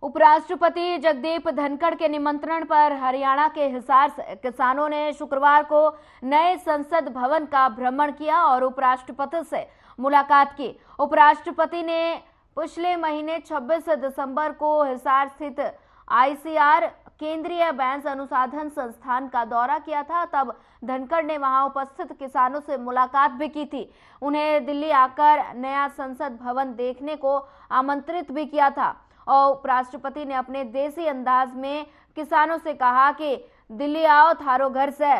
उपराष्ट्रपति जगदीप धनखड़ के निमंत्रण पर हरियाणा के हिसार से किसानों ने शुक्रवार को नए संसद भवन का भ्रमण किया और उपराष्ट्रपति से मुलाकात की। उपराष्ट्रपति ने पिछले महीने 26 दिसंबर को हिसार स्थित आईसीआर केंद्रीय बैंस अनुसंधान संस्थान का दौरा किया था। तब धनखड़ ने वहां उपस्थित किसानों से मुलाकात भी की थी। उन्हें दिल्ली आकर नया संसद भवन देखने को आमंत्रित भी किया था और उपराष्ट्रपति ने अपने देसी अंदाज में किसानों से कहा कि दिल्ली आओ थारो घर से।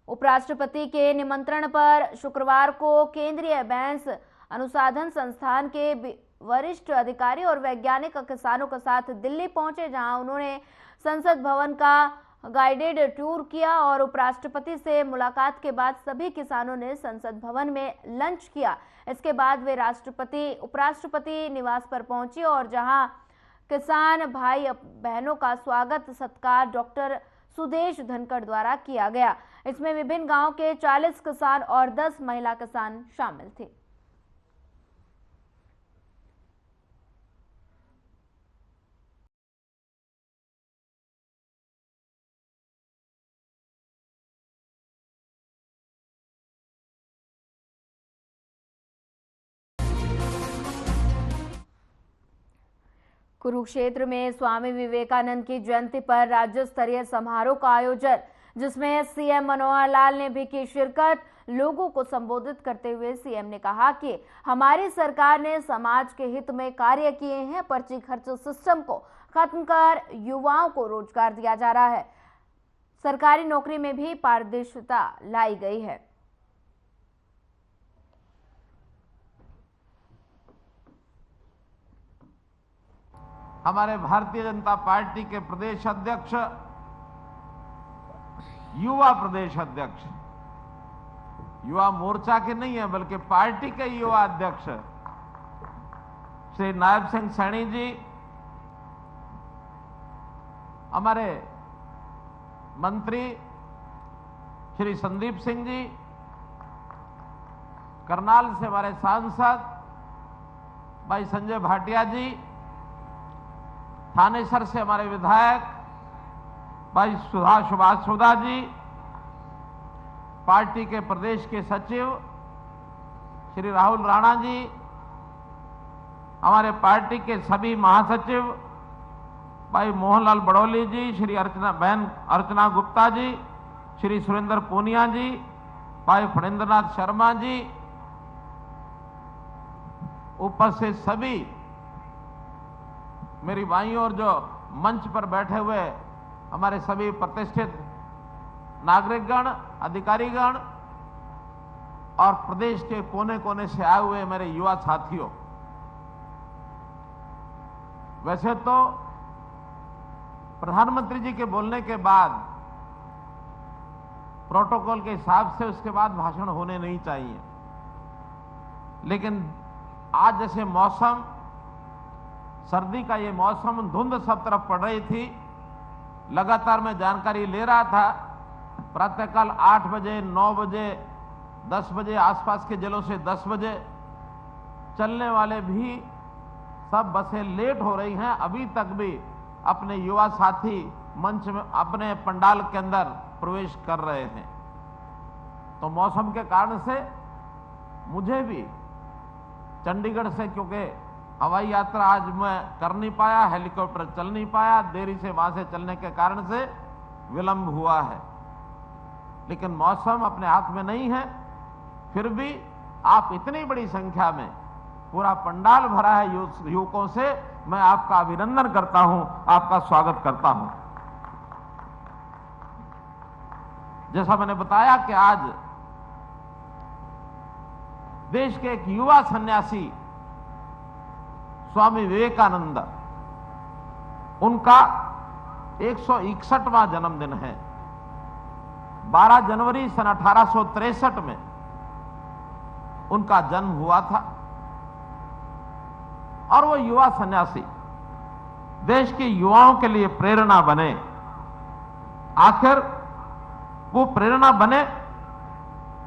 उपराष्ट्रपति के निमंत्रण पर शुक्रवार को केंद्रीय बैंस अनुसंधान संस्थान के वरिष्ठ अधिकारी और वैज्ञानिक किसानों के साथ दिल्ली पहुंचे, जहां उन्होंने संसद भवन का गाइडेड टूर किया और उपराष्ट्रपति से मुलाकात के बाद सभी किसानों ने संसद भवन में लंच किया। इसके बाद वे उपराष्ट्रपति निवास पर पहुंचे और जहां किसान भाई बहनों का स्वागत सत्कार डॉक्टर सुदेश धनखड़ द्वारा किया गया। इसमें विभिन्न गांव के 40 किसान और 10 महिला किसान शामिल थे। कुरुक्षेत्र में स्वामी विवेकानंद की जयंती पर राज्य स्तरीय समारोह का आयोजन, जिसमें सीएम मनोहर लाल ने भी की शिरकत। लोगों को संबोधित करते हुए सीएम ने कहा कि हमारी सरकार ने समाज के हित में कार्य किए हैं। पर्ची खर्च सिस्टम को खत्म कर युवाओं को रोजगार दिया जा रहा है। सरकारी नौकरी में भी पारदर्शिता लाई गई है। हमारे भारतीय जनता पार्टी के प्रदेश अध्यक्ष, युवा प्रदेश अध्यक्ष, युवा मोर्चा के नहीं है बल्कि पार्टी के युवा अध्यक्ष श्री नायब सिंह सैनी जी, हमारे मंत्री श्री संदीप सिंह जी, करनाल से हमारे सांसद भाई संजय भाटिया जी, थानेसर से हमारे विधायक भाई सुभाष सुधा जी, पार्टी के प्रदेश के सचिव श्री राहुल राणा जी, हमारे पार्टी के सभी महासचिव भाई मोहनलाल बड़ौली जी, श्री अर्चना गुप्ता जी, श्री सुरेंद्र पूनिया जी, भाई फणेंद्रनाथ शर्मा जी, उपस्थित सभी मेरी भाइयों और जो मंच पर बैठे हुए हमारे सभी प्रतिष्ठित नागरिकगण, अधिकारीगण और प्रदेश के कोने कोने से आए हुए मेरे युवा साथियों, वैसे तो प्रधानमंत्री जी के बोलने के बाद प्रोटोकॉल के हिसाब से उसके बाद भाषण होने नहीं चाहिए, लेकिन आज जैसे मौसम, सर्दी का ये मौसम, धुंध सब तरफ पड़ रही थी, लगातार मैं जानकारी ले रहा था। प्रातःकाल 8 बजे, 9 बजे, 10 बजे आसपास के जिलों से 10 बजे चलने वाले भी सब बसें लेट हो रही हैं। अभी तक भी अपने युवा साथी मंच में अपने पंडाल के अंदर प्रवेश कर रहे हैं। तो मौसम के कारण से मुझे भी चंडीगढ़ से, क्योंकि हवाई यात्रा आज मैं कर नहीं पाया, हेलीकॉप्टर चल नहीं पाया, देरी से वहां से चलने के कारण से विलंब हुआ है, लेकिन मौसम अपने हाथ में नहीं है। फिर भी आप इतनी बड़ी संख्या में, पूरा पंडाल भरा है युवकों से, मैं आपका अभिनंदन करता हूं, आपका स्वागत करता हूं। जैसा मैंने बताया कि आज देश के एक युवा सन्यासी स्वामी विवेकानंद, उनका 161वां जन्मदिन है। 12 जनवरी सन 1863 में उनका जन्म हुआ था और वो युवा सन्यासी देश के युवाओं के लिए प्रेरणा बने। आखिर वो प्रेरणा बने,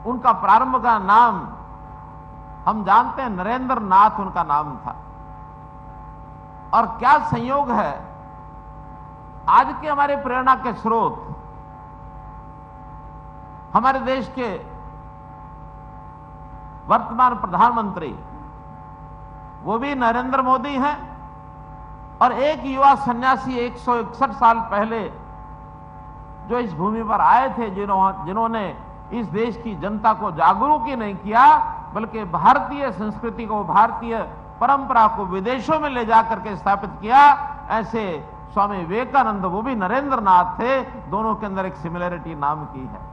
उनका प्रारंभ का नाम हम जानते हैं, नरेंद्र नाथ उनका नाम था। और क्या संयोग है, आज के हमारे प्रेरणा के स्रोत हमारे देश के वर्तमान प्रधानमंत्री वो भी नरेंद्र मोदी हैं, और एक युवा सन्यासी 161 साल पहले जो इस भूमि पर आए थे, जिन्होंने इस देश की जनता को जागरूक ही नहीं किया बल्कि भारतीय संस्कृति को, भारतीय परंपरा को विदेशों में ले जाकर के स्थापित किया, ऐसे स्वामी विवेकानंद वो भी नरेंद्र नाथ थे। दोनों के अंदर एक सिमिलरिटी नाम की है।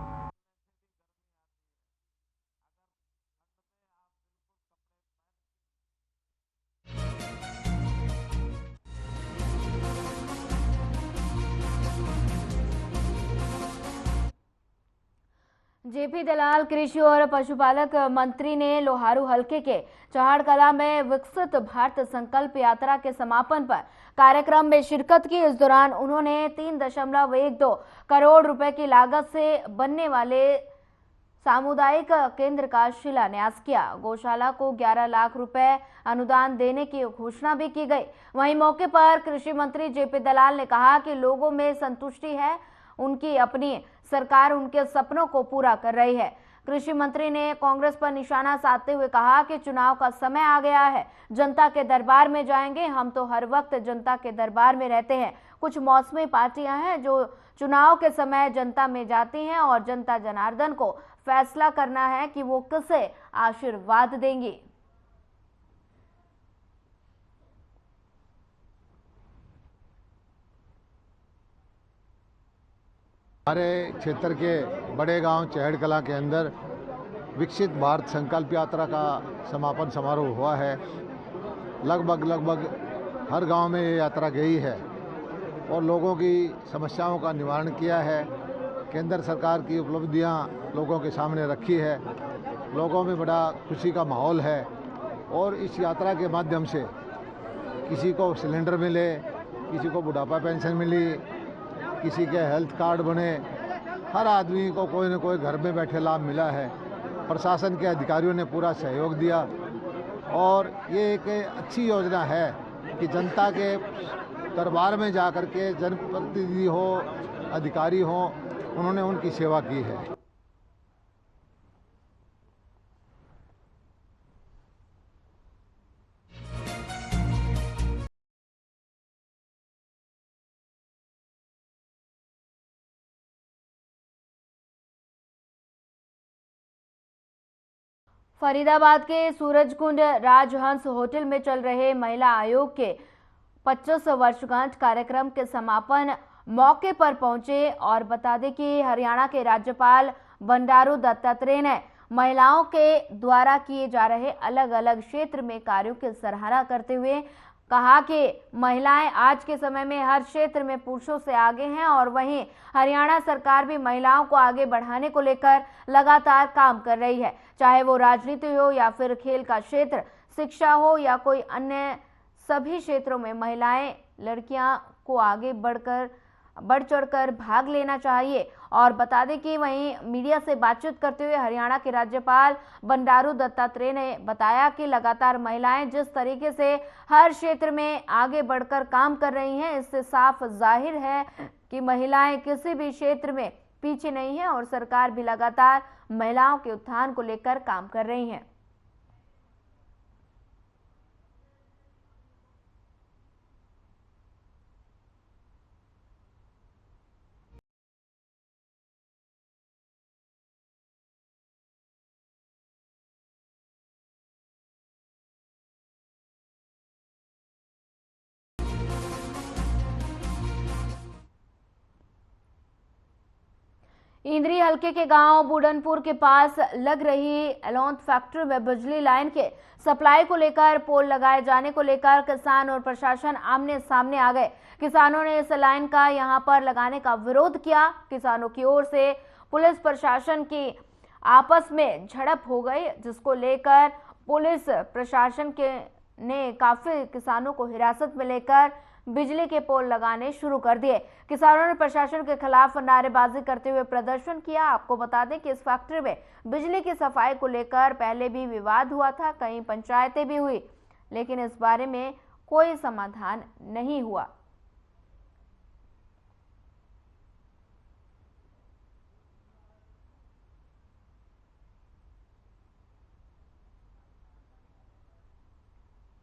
जेपी दलाल कृषि और पशुपालक मंत्री ने लोहारू हलके के चहाड़ कला में विकसित भारत संकल्प यात्रा के समापन पर कार्यक्रम में शिरकत की। इस दौरान उन्होंने 3.12 करोड़ रुपए की लागत से बनने वाले सामुदायिक केंद्र का शिलान्यास किया। गौशाला को 11 लाख रुपए अनुदान देने की घोषणा भी की गई। वहीं मौके पर कृषि मंत्री जेपी दलाल ने कहा कि लोगों में संतुष्टि है, उनकी अपनी सरकार उनके सपनों को पूरा कर रही है। कृषि मंत्री ने कांग्रेस पर निशाना साधते हुए कहा कि चुनाव का समय आ गया है, जनता के दरबार में जाएंगे। हम तो हर वक्त जनता के दरबार में रहते हैं। कुछ मौसमी पार्टियां हैं जो चुनाव के समय जनता में जाती हैं और जनता जनार्दन को फैसला करना है कि वो किसे आशीर्वाद देंगी। हमारे क्षेत्र के बड़े गांव चहड़ कला के अंदर विकसित भारत संकल्प यात्रा का समापन समारोह हुआ है। लगभग हर गांव में ये यात्रा गई है और लोगों की समस्याओं का निवारण किया है। केंद्र सरकार की उपलब्धियां लोगों के सामने रखी है। लोगों में बड़ा खुशी का माहौल है और इस यात्रा के माध्यम से किसी को सिलेंडर मिले, किसी को बुढ़ापा पेंशन मिली, किसी के हेल्थ कार्ड बने, हर आदमी को कोई न कोई घर में बैठे लाभ मिला है। प्रशासन के अधिकारियों ने पूरा सहयोग दिया और ये एक अच्छी योजना है कि जनता के दरबार में जाकर के जनप्रतिनिधि हो, अधिकारी हो, उन्होंने उनकी सेवा की है। फरीदाबाद के सूरजकुंड राजहंस होटल में चल रहे महिला आयोग के 25 वर्षगांठ कार्यक्रम के समापन मौके पर पहुंचे और बता दें कि हरियाणा के राज्यपाल बंडारू दत्तात्रेय ने महिलाओं के द्वारा किए जा रहे अलग अलग क्षेत्र में कार्यों की सराहना करते हुए कहा कि महिलाएं आज के समय में हर क्षेत्र में पुरुषों से आगे हैं और वहीं हरियाणा सरकार भी महिलाओं को आगे बढ़ाने को लेकर लगातार काम कर रही है। चाहे वो राजनीति हो या फिर खेल का क्षेत्र, शिक्षा हो या कोई अन्य, सभी क्षेत्रों में महिलाएं, लड़कियां को आगे बढ़ चढ़कर भाग लेना चाहिए। और बता दें कि वहीं मीडिया से बातचीत करते हुए हरियाणा के राज्यपाल बंडारू दत्तात्रेय ने बताया कि लगातार महिलाएं जिस तरीके से हर क्षेत्र में आगे बढ़कर काम कर रही हैं, इससे साफ जाहिर है कि महिलाएं किसी भी क्षेत्र में पीछे नहीं है और सरकार भी लगातार महिलाओं के उत्थान को लेकर काम कर रही है। इंद्री हलके के गांव बूडनपुर के पास लग रही एलोंथ फैक्ट्री में बिजली लाइन के सप्लाई को लेकर पोल लगाए जाने को लेकर किसान और प्रशासन आमने सामने आ गए। किसानों ने इस लाइन का यहां पर लगाने का विरोध किया। किसानों की ओर से पुलिस प्रशासन की आपस में झड़प हो गई, जिसको लेकर पुलिस प्रशासन ने काफी किसानों को हिरासत में लेकर बिजली के पोल लगाने शुरू कर दिए। किसानों ने प्रशासन के खिलाफ नारेबाजी करते हुए प्रदर्शन किया। आपको बता दें कि इस फैक्ट्री में बिजली की सफाई को लेकर पहले भी विवाद हुआ था, कई पंचायतें भी हुई, लेकिन इस बारे में कोई समाधान नहीं हुआ।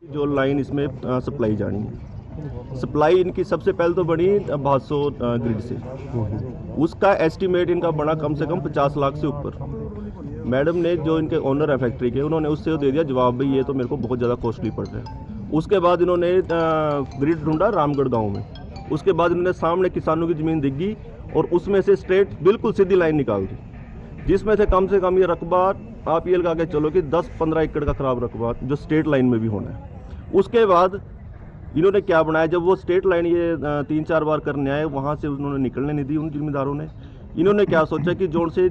जो लाइन इसमें सप्लाई जानी है, सप्लाई इनकी सबसे पहले तो बनी भासो ग्रिड से, उसका एस्टीमेट इनका बना कम से कम 50 लाख से ऊपर। मैडम ने जो इनके ओनर है फैक्ट्री के, उन्होंने उससे दे दिया जवाब, भाई ये तो मेरे को बहुत ज़्यादा कॉस्टली पड़ रहा है। उसके बाद इन्होंने ग्रिड ढूंढा रामगढ़ गाँव में। उसके बाद इन्होंने सामने किसानों की ज़मीन दिखी और उसमें से स्ट्रेट बिल्कुल सीधी लाइन निकाल दी, जिसमें से कम ये रकबा आप ये लगा के चलो कि 10-15 एकड़ का खराब रकबा जो स्टेट लाइन में भी होना है। उसके बाद इन्होंने क्या बनाया, जब वो स्टेट लाइन ये 3-4 बार करने आए, वहाँ से उन्होंने निकलने नहीं दी उन जिम्मेदारों ने। इन्होंने क्या सोचा कि जो से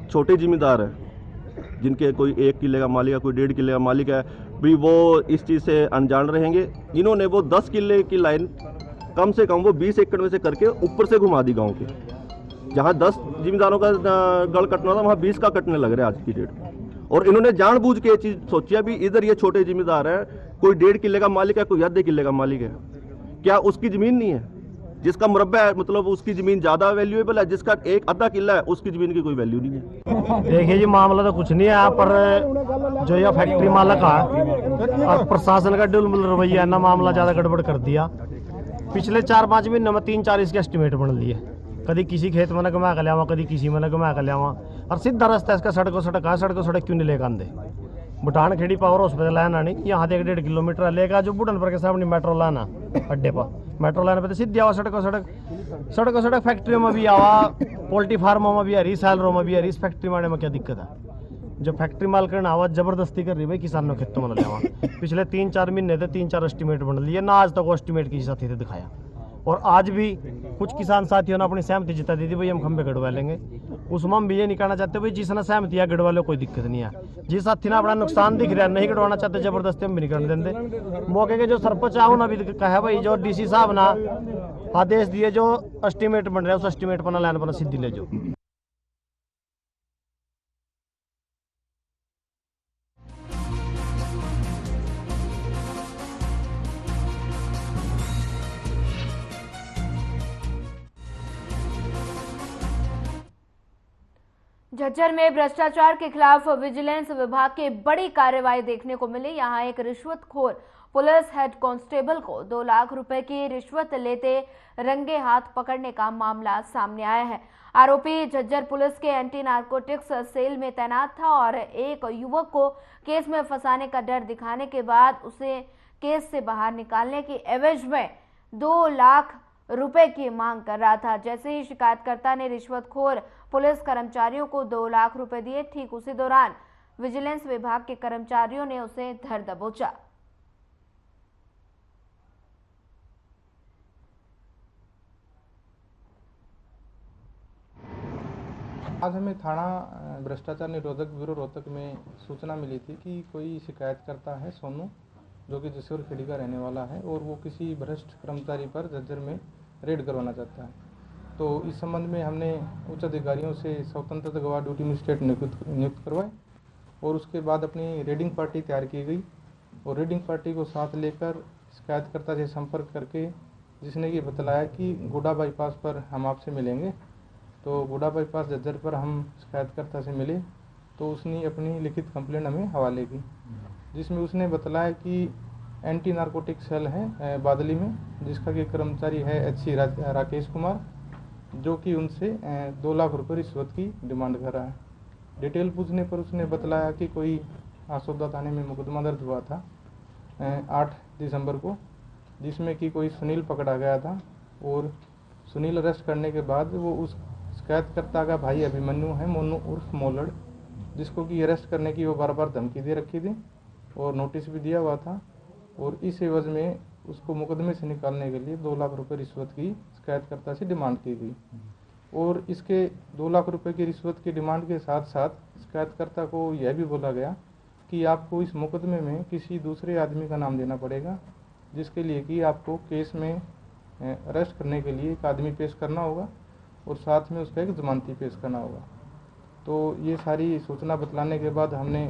छोटे जिम्मेदार हैं, जिनके कोई 1 किले का मालिक है, कोई 1.5 किले का मालिक है, भी वो इस चीज़ से अनजान रहेंगे। इन्होंने वो 10 किले की लाइन कम से कम वो 20 एकड़ में से करके ऊपर से घुमा दी गाँव के। जहाँ 10 जिम्मेदारों का गढ़ कटना था, वहाँ 20 का कटने लग रहा है आज की डेट में। और इन्होंने जानबूझ के ये चीज़ सोची है भी इधर ये छोटे जिम्मेदार है, कोई 1.5 किले का मालिक है, कोई 1/2 किले का मालिक है, क्या उसकी ज़मीन नहीं है? जिसका मुरब्बा है मतलब उसकी ज़मीन ज़्यादा वैल्यूएबल है, जिसका 1/2 किला है उसकी ज़मीन की कोई वैल्यू नहीं है। देखिए जी, मामला तो कुछ नहीं है यहाँ पर। जो यह फैक्ट्री मालिक है और प्रशासन का डुलमुल रवैया ना, मामला ज़्यादा गड़बड़ कर दिया। पिछले 4-5 महीने में 3-4 इसके एस्टिमेट बन लिए। कभी किसी खेत में न घुमा के लियावा, कभी किसी में न घुमा के लियावा, और सीधा रास्ता इसका सड़कों सड़क क्यों नहीं लेकर आंदे। भूटान खेड़ी पावर हॉस्पिटल आना नहीं, यहाँ से 1.5 किलोमीटर लेगा जो बुढ़नपुर के सामने मेट्रो लाना अड्डे पर, मेट्रो लाने पे तो सीधे आवा सड़कों सड़क फैक्ट्रियों में भी आवा, पोल्ट्री फार्मों में भी आ रही, सैलरों में भी आ रही। इस फैक्ट्री में क्या दिक्कत है? जो फैक्ट्री मालकन आवाज जबरदस्ती कर रही भाई किसानों खेतों में लिया। पिछले 3-4 महीने थे 3-4 एस्टिमेट बन लिए ना, आज तक वो एस्टिमेट किसी साथी ने दिखाया। और आज भी कुछ किसान साथियों ने अपनी सहमति जता दी थी भाई हम खंबे गड़वा लेंगे। उसमें हम भी ये नहीं कहना चाहते भाई जिसने सहमति है गड़वा लो, कोई दिक्कत नहीं है। जिस साथी ने अपना नुकसान दिख रहा है नहीं गड़वाना चाहते, जबरदस्ती हम भी नहीं करने देंगे। मौके के जो सरपंच है उन्होंने भी कहा भाई जो DC साहब ना आदेश दिए, जो एस्टिमेट बन रहा है उस एस्टिमेट पर लाइन पर सीधी ले जाओ। झज्जर में भ्रष्टाचार के खिलाफ विजिलेंस विभाग की बड़ी कार्रवाई देखने को मिली। यहां एक रिश्वतखोर पुलिस हेड कांस्टेबल को 2 लाख रुपए की रिश्वत लेते रंगे हाथ पकड़ने का मामला सामने आया है। आरोपी झज्जर पुलिस के एंटी नारकोटिक्स सेल में तैनात था और एक युवक को केस में फंसाने का डर दिखाने के बाद उसे केस से बाहर निकालने की एवज में 2 लाख रुपए की मांग कर रहा था। जैसे ही शिकायतकर्ता ने रिश्वतखोर पुलिस कर्मचारियों को 2 लाख रुपए दिए, ठीक उसी दौरान विजिलेंस विभाग के कर्मचारियों ने उसे धर दबोचा। आज हमें थाना भ्रष्टाचार निरोधक ब्यूरो रोहतक में सूचना मिली थी कि कोई शिकायतकर्ता है सोनू, जो कि जसोर खेड़ी का रहने वाला है और वो किसी भ्रष्ट कर्मचारी पर झज्जर में रेड करवाना चाहता है। तो इस संबंध में हमने उच्च अधिकारियों से स्वतंत्र गवाह ड्यूटी मजिस्ट्रेट नियुक्त करवाए और उसके बाद अपनी रेडिंग पार्टी तैयार की गई और रेडिंग पार्टी को साथ लेकर शिकायतकर्ता से संपर्क करके जिसने ये बतलाया कि गुडा बाईपास पर हम आपसे मिलेंगे। तो गुडा बाईपास झज्जर पर हम शिकायतकर्ता से मिले तो उसने अपनी लिखित कंप्लेंट हमें हवाले की, जिसमें उसने बतलाया कि एंटी नारकोटिक सेल है बादली में, जिसका कि कर्मचारी है HC राकेश कुमार, जो कि उनसे 2 लाख रुपये रिश्वत की डिमांड कर रहा है। डिटेल पूछने पर उसने बतलाया कि कोई आसोदा थाने में मुकदमा दर्ज हुआ था 8 दिसंबर को, जिसमें कि कोई सुनील पकड़ा गया था और सुनील अरेस्ट करने के बाद वो उस शिकायतकर्ता का भाई अभिमन्यु है, मोनू उर्फ मोलड़, जिसको कि अरेस्ट करने की वो बार धमकी दे रखी थी और नोटिस भी दिया हुआ था। और इस एवज में उसको मुकदमे से निकालने के लिए 2 लाख रुपए रिश्वत की शिकायतकर्ता से डिमांड की गई। और इसके 2 लाख रुपए की रिश्वत की डिमांड के साथ साथ शिकायतकर्ता को यह भी बोला गया कि आपको इस मुकदमे में किसी दूसरे आदमी का नाम देना पड़ेगा, जिसके लिए कि आपको केस में अरेस्ट करने के लिए एक आदमी पेश करना होगा और साथ में उसका एक जमानती पेश करना होगा। तो ये सारी सूचना बतलाने के बाद हमने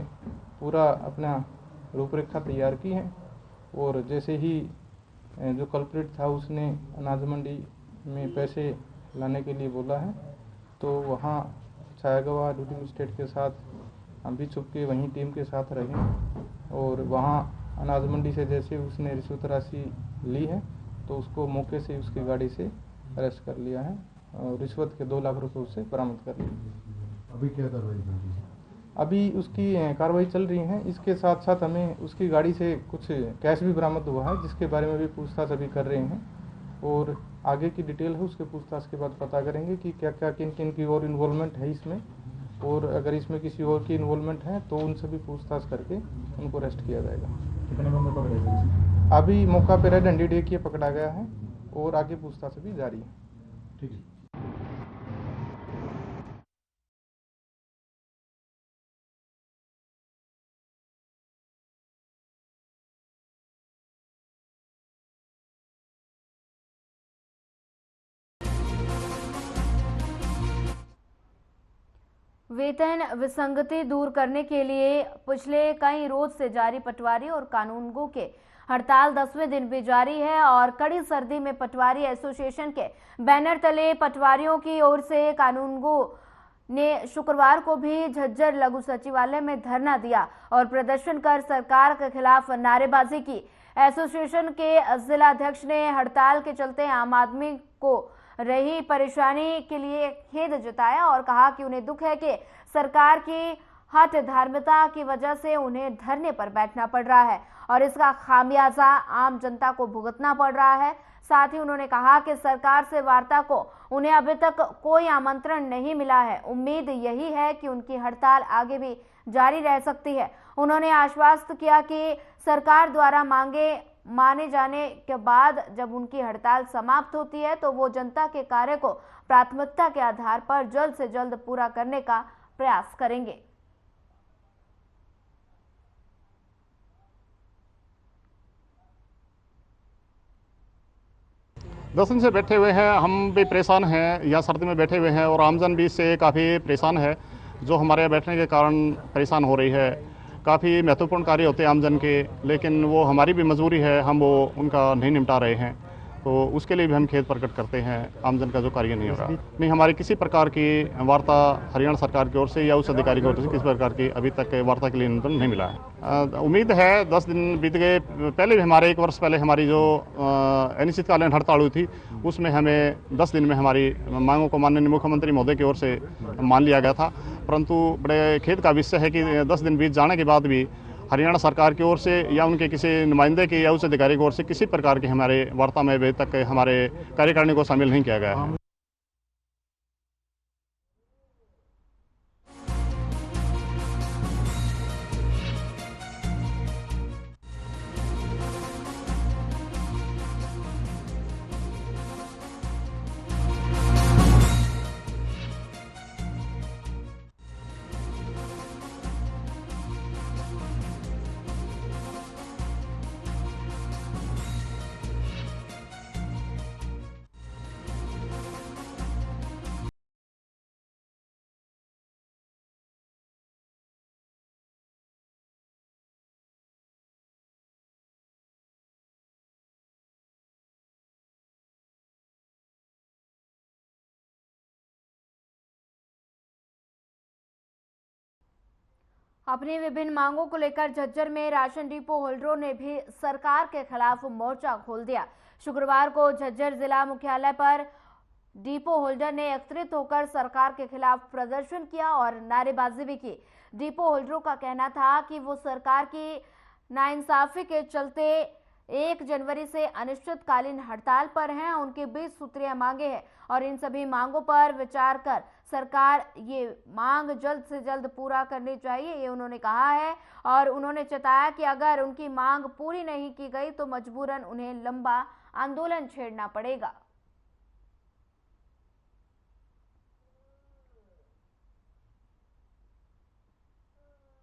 पूरा अपना रूपरेखा तैयार की है और जैसे ही जो कल्प्रिट था उसने अनाज मंडी में पैसे लाने के लिए बोला है, तो वहाँ छाया गवाह ड्यूटी मजिस्ट्रेट के साथ हम भी छुप के वहीं टीम के साथ रहे और वहाँ अनाज मंडी से जैसे उसने रिश्वत राशि ली है तो उसको मौके से उसकी गाड़ी से अरेस्ट कर लिया है और रिश्वत के 2 लाख रुपए उससे बरामद कर लिए। अभी क्या कार्रवाई चल रही है? अभी उसकी कार्रवाई चल रही है। इसके साथ साथ हमें उसकी गाड़ी से कुछ कैश भी बरामद हुआ है, जिसके बारे में भी पूछताछ अभी कर रहे हैं और आगे की डिटेल है उसके पूछताछ के बाद पता करेंगे कि क्या क्या किन किन की और इन्वॉल्वमेंट है इसमें, और अगर इसमें किसी और की इन्वॉल्वमेंट है तो उनसे भी पूछताछ करके उनको अरेस्ट किया जाएगा। कितने बंदे पकड़े गए? अभी मौका पर रेड हैंडेड एक ये पकड़ा गया है और आगे पूछताछ भी जारी है। ठीक है। वेतन विसंगति दूर करने के लिए पिछले कई रोज से जारी पटवारी और कानूनगो के हड़ताल 10वें दिन भी जारी है और कड़ी सर्दी में पटवारी एसोसिएशन के बैनर तले पटवारियों की ओर से कानूनगो ने शुक्रवार को भी झज्जर लघु सचिवालय में धरना दिया और प्रदर्शन कर सरकार के खिलाफ नारेबाजी की। एसोसिएशन के जिलाध्यक्ष ने हड़ताल के चलते आम आदमी को रही परेशानी के लिए खेद जताया और कहा कि उन्हें दुख है कि सरकार की हठ धार्मिकता की वजह से उन्हें धरने पर बैठना पड़ रहा है और इसका खामियाजा आम जनता को भुगतना पड़ रहा है। साथ ही उन्होंने कहा कि सरकार से वार्ता को उन्हें अभी तक कोई आमंत्रण नहीं मिला है। उम्मीद यही है कि उनकी हड़ताल आगे भी जारी रह सकती है। उन्होंने आश्वस्त किया कि सरकार द्वारा मांगे माने जाने के बाद जब उनकी हड़ताल समाप्त होती है तो वो जनता के कार्य को प्राथमिकता के आधार पर जल्द से जल्द पूरा करने का प्रयास करेंगे। 10 दिन से बैठे हुए हैं, हम भी परेशान हैं, या सर्दी में बैठे हुए हैं और आमजन भी इससे काफ़ी परेशान है। जो हमारे बैठने के कारण परेशान हो रही है, काफ़ी महत्वपूर्ण कार्य होते हैं आमजन के, लेकिन वो हमारी भी मजबूरी है, हम वो उनका नहीं निपटा रहे हैं, तो उसके लिए भी हम खेद प्रकट करते हैं। आमजन का जो कार्य नहीं हो रहा, नहीं हमारी किसी प्रकार की वार्ता हरियाणा सरकार की ओर से या उस अधिकारी की ओर से किसी प्रकार की अभी तक वार्ता के लिए निमंत्रण नहीं मिला है। उम्मीद है 10 दिन बीत गए, पहले भी हमारे 1 वर्ष पहले हमारी जो अनिश्चितकालीन हड़ताल हुई थी उसमें हमें 10 दिन में हमारी मांगों को माननीय मुख्यमंत्री महोदय की ओर से मान लिया गया था, परंतु बड़े खेद का विषय है कि 10 दिन बीत जाने के बाद भी हरियाणा सरकार की ओर से या उनके किसी नुमाइंदे की या उस अधिकारी की ओर से किसी प्रकार के हमारे वार्ता में अभी तक हमारे कार्यकारिणी को शामिल नहीं किया गया है। अपनी विभिन्न मांगों को लेकर झज्जर में राशन डिपो होल्डरों ने भी सरकार के खिलाफ मोर्चा खोल दिया। शुक्रवार को झज्जर जिला मुख्यालय पर डिपो होल्डर ने एकत्रित होकर सरकार के खिलाफ प्रदर्शन किया और नारेबाजी भी की। डिपो होल्डरों का कहना था कि वो सरकार की नाइंसाफी के चलते 1 जनवरी से अनिश्चितकालीन हड़ताल पर हैं। उनकी 20 सूत्रीय मांगे हैं और इन सभी मांगों पर विचार कर सरकार ये मांग जल्द से जल्द पूरा करनी चाहिए, ये उन्होंने कहा है। और उन्होंने चेताया कि अगर उनकी मांग पूरी नहीं की गई तो मजबूरन उन्हें लंबा आंदोलन छेड़ना पड़ेगा।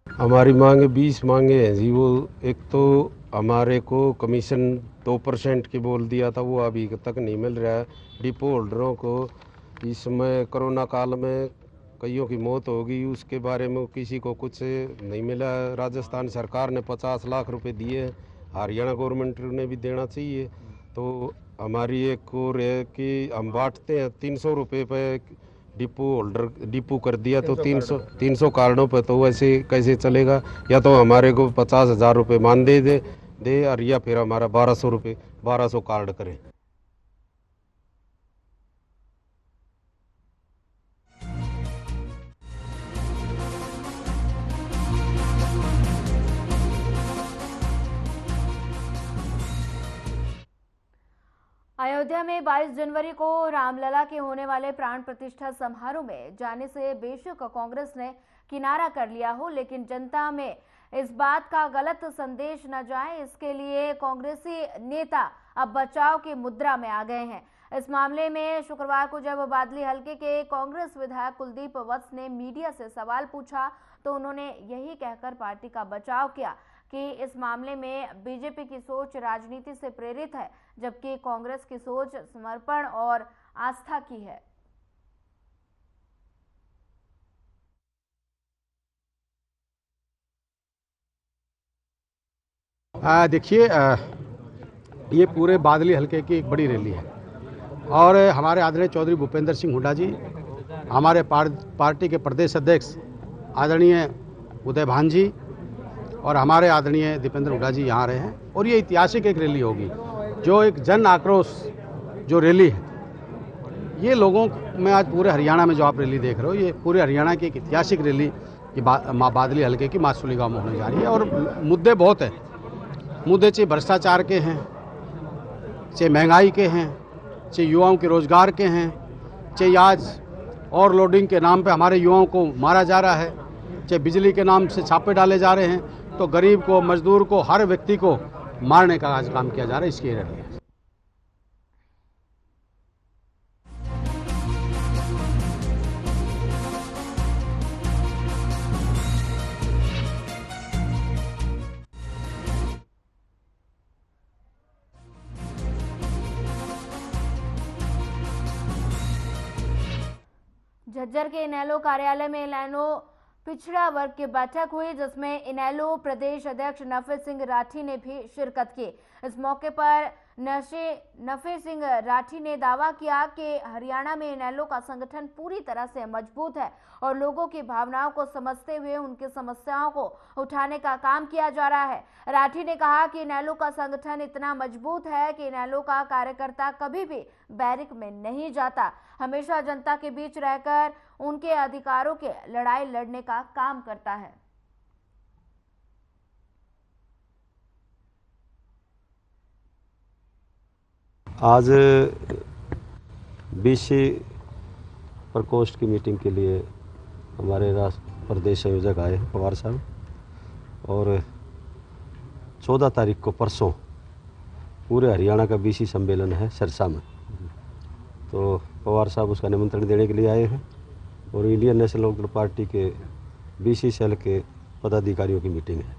हमारी मांगे 20 मांगे हैं जी। वो एक तो हमारे को कमीशन 2% की बोल दिया था, वो अभी तक नहीं मिल रहा है। डिपो होल्डरों को इस समय कोरोना काल में कईयों की मौत होगी, उसके बारे में किसी को कुछ नहीं मिला। राजस्थान सरकार ने 50 लाख रुपए दिए, हरियाणा गवर्नमेंट ने भी देना चाहिए। तो हमारी एक और है कि हम बांटते हैं 300 रुपये पे डिपो कर दिया, तो 300 कार्डों पे तो वैसे कैसे चलेगा? या तो हमारे को 50,000 रुपये मान दे और या फिर हमारा 1200 कार्ड करें। अयोध्या में 22 जनवरी को रामलला के होने वाले प्राण प्रतिष्ठा समारोह में जाने से बेशक कांग्रेस ने किनारा कर लिया हो, लेकिन जनता में इस बात का गलत संदेश न जाए, इसके लिए कांग्रेसी नेता अब बचाव की मुद्रा में आ गए हैं। इस मामले में शुक्रवार को जब बादली हलके के कांग्रेस विधायक कुलदीप वत्स ने मीडिया से सवाल पूछा तो उन्होंने यही कहकर पार्टी का बचाव किया कि इस मामले में बीजेपी की सोच राजनीति से प्रेरित है, जबकि कांग्रेस की सोच समर्पण और आस्था की है। देखिए, ये पूरे बादली हलके की एक बड़ी रैली है और हमारे आदरणीय चौधरी भूपेंद्र सिंह हुड्डा जी, हमारे पार्टी के प्रदेश अध्यक्ष आदरणीय उदय भान जी और हमारे आदरणीय दीपेंद्र हुड्डा जी यहाँ रहे हैं। और ये ऐतिहासिक एक रैली होगी, जो एक जन आक्रोश जो रैली है, ये लोगों में आज पूरे हरियाणा में जो आप रैली देख रहे हो, ये पूरे हरियाणा की एक ऐतिहासिक रैली की बादली हलके की मासूली गाँव में होने जा रही है। और मुद्दे बहुत है, मुद्दे चाहे भ्रष्टाचार के हैं, चाहे महंगाई के हैं, चाहे युवाओं के रोजगार के हैं, चाहे आज ओवरलोडिंग के नाम पे हमारे युवाओं को मारा जा रहा है, चाहे बिजली के नाम से छापे डाले जा रहे हैं, तो गरीब को, मजदूर को, हर व्यक्ति को मारने का आज काम किया जा रहा है। इसकी रैली है। झज्जर के इनेलो कार्यालय में इनेलो पिछड़ा वर्ग की बैठक हुई, जिसमें इनेलो प्रदेश अध्यक्ष नफे सिंह राठी ने भी शिरकत की। इस मौके पर नफे सिंह राठी ने दावा किया कि हरियाणा में इनेलो का संगठन पूरी तरह से मजबूत है और लोगों की भावनाओं को समझते हुए उनकी समस्याओं को उठाने का काम किया जा रहा है। राठी ने कहा कि इनेलो का संगठन इतना मजबूत है कि इनेलो का कार्यकर्ता कभी भी बैरिक में नहीं जाता, हमेशा जनता के बीच रहकर उनके अधिकारों के लड़ाई लड़ने का काम करता है। आज बीसी प्रकोष्ठ की मीटिंग के लिए हमारे राष्ट्र प्रदेश संयोजक आए हैं पवार साहब, और 14 तारीख को परसों पूरे हरियाणा का बीसी सम्मेलन है सिरसा में, तो पवार साहब उसका निमंत्रण देने के लिए आए हैं। और इंडियन नेशनल लोकदल पार्टी के बीसी सेल के पदाधिकारियों की मीटिंग है,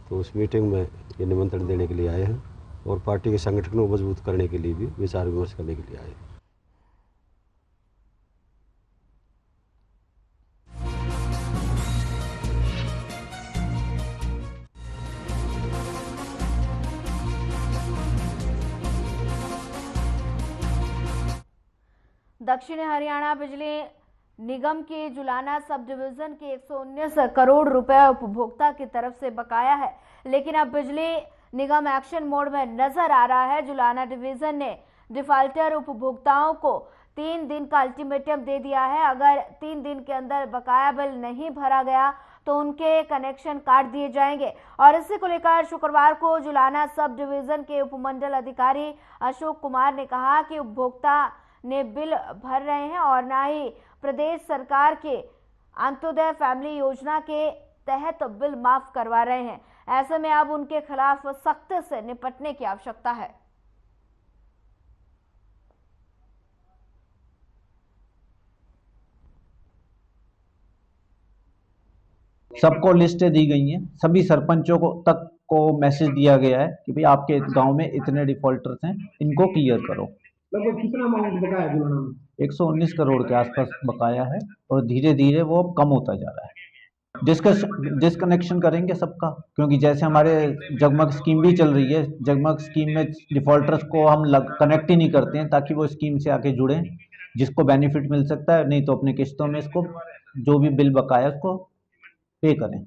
तो उस मीटिंग में ये निमंत्रण देने के लिए आए हैं और पार्टी के संगठन को मजबूत करने के लिए भी विचार विमर्श करने के लिए आए हैं। दक्षिण हरियाणा बिजली निगम के जुलाना सब डिवीजन के 119 करोड़ रुपए उपभोक्ता की तरफ से बकाया है, लेकिन अब बिजली निगम एक्शन मोड में नजर आ रहा है। जुलाना डिवीजन ने डिफाल्टर उपभोक्ताओं को 3 दिन का अल्टीमेटम दे दिया है। अगर 3 दिन के अंदर बकाया बिल नहीं भरा गया तो उनके कनेक्शन काट दिए जाएंगे। और इसी को लेकर शुक्रवार को जुलाना सब डिवीजन के उपमंडल अधिकारी अशोक कुमार ने कहा कि उपभोक्ता ने बिल भर रहे हैं और ना ही प्रदेश सरकार के अंत्योदय फैमिली योजना के तहत बिल माफ करवा रहे हैं। ऐसे में अब उनके खिलाफ सख्ती से निपटने की आवश्यकता है। सबको लिस्टें दी गई हैं, सभी सरपंचों को मैसेज दिया गया है कि भाई आपके गांव में इतने डिफॉल्टर्स हैं, इनको क्लियर करो। लगभग कितना अमाउंट बकाया है जुलाना में? 119 करोड़ के आसपास बकाया है और धीरे धीरे वो कम होता जा रहा है। डिस्कनेक्शन करेंगे सबका, क्योंकि जैसे हमारे जगमग स्कीम भी चल रही है, जगमग स्कीम में डिफॉल्टर्स को हम कनेक्ट ही नहीं करते हैं ताकि वो स्कीम से आके जुड़ें, जिसको बेनिफिट मिल सकता है, नहीं तो अपने किस्तों में इसको जो भी बिल बकाया उसको पे करें।